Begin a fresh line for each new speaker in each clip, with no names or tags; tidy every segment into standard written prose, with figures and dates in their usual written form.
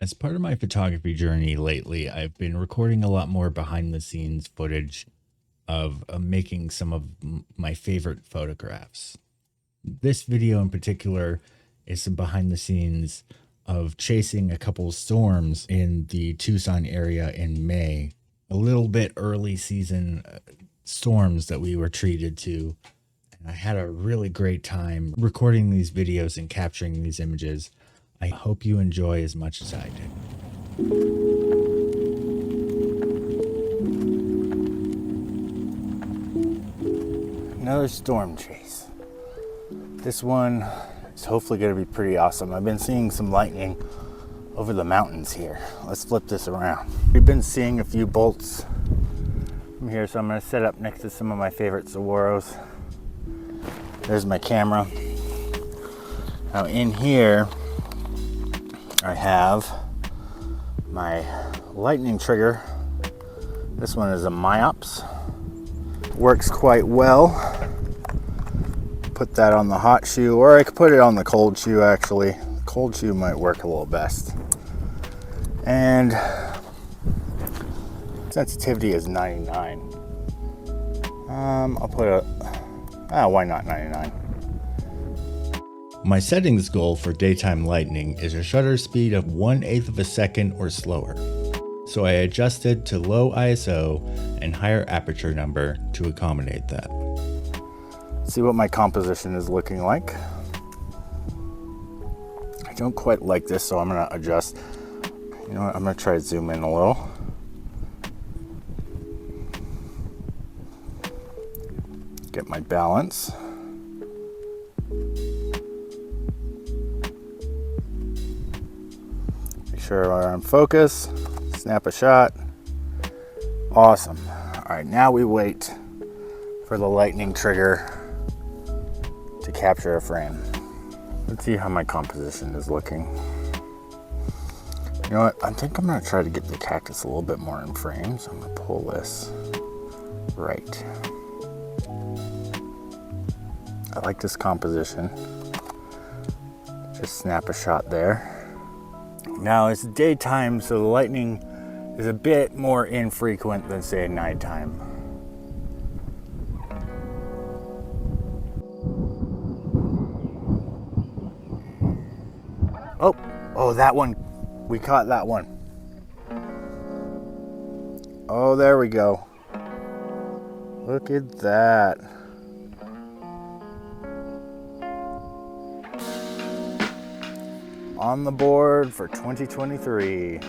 As part of my photography journey lately, I've been recording a lot more behind the scenes footage of making some of my favorite photographs. This video in particular is some behind the scenes of chasing a couple storms in the Tucson area in May, a little bit early season storms that we were treated to. And I had a really great time recording these videos and capturing these images. I hope you enjoy as much as I did.
Another storm chase. This one is hopefully going to be pretty awesome. I've been seeing some lightning over the mountains here. Let's flip this around. We've been seeing a few bolts from here, so I'm going to set up next to some of my favorite saguaros. There's my camera. Now in here, I have my lightning trigger. This one is a Myops. Works quite well. Put that on the hot shoe, or I could put it on the cold shoe actually. The cold shoe might work a little best. And sensitivity is 99. I'll put why not 99?
My settings goal for daytime lightning is a shutter speed of 1/8 of a second or slower. So I adjusted to low ISO and higher aperture number to accommodate that.
See what my composition is looking like. I don't quite like this, so I'm gonna adjust. You know what, I'm gonna try to zoom in a little. Get my balance. Make sure we're on focus. Snap a shot. Awesome. All right, now we wait for the lightning trigger to capture a frame. Let's see how my composition is looking. You know what? I think I'm gonna try to get the cactus a little bit more in frame. So I'm gonna pull this right. I like this composition. Just snap a shot there. Now it's daytime, so the lightning is a bit more infrequent than say nighttime. Oh, that one. We caught that one. Oh, there we go. Look at that. On the board for 2023.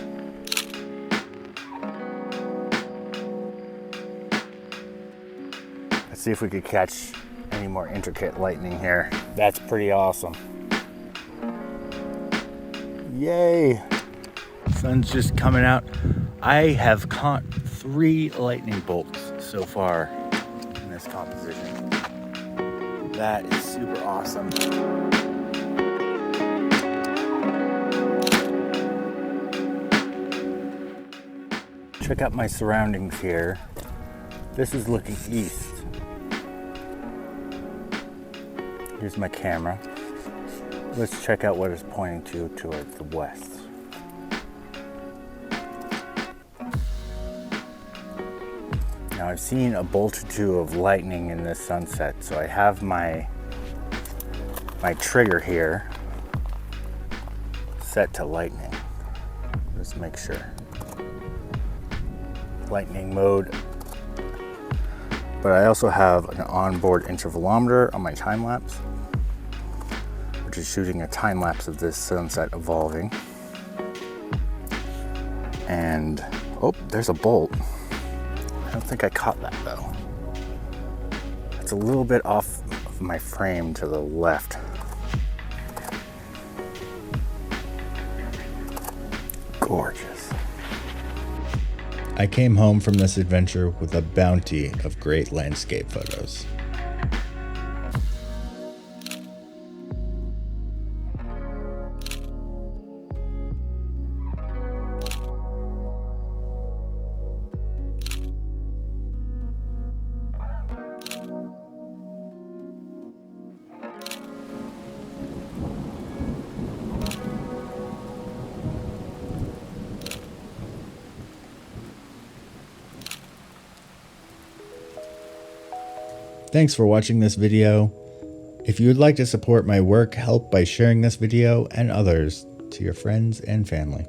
Let's see if we could catch any more intricate lightning here. That's pretty awesome. Yay! Sun's just coming out. I have caught 3 lightning bolts so far in this composition. That is super awesome. Check out my surroundings here. This is looking east. Here's my camera. Let's check out what it's pointing to towards the west. Now I've seen a bolt or two of lightning in this sunset, so I have my trigger here set to lightning. Let's make sure. Lightning mode. But I also have an onboard intervalometer on my time lapse, which is shooting a time lapse of this sunset evolving. And oh, there's a bolt. I don't think I caught that though. It's a little bit off of my frame to the left. Gorgeous.
I came home from this adventure with a bounty of great landscape photos. Thanks for watching this video. If you would like to support my work, help by sharing this video and others to your friends and family.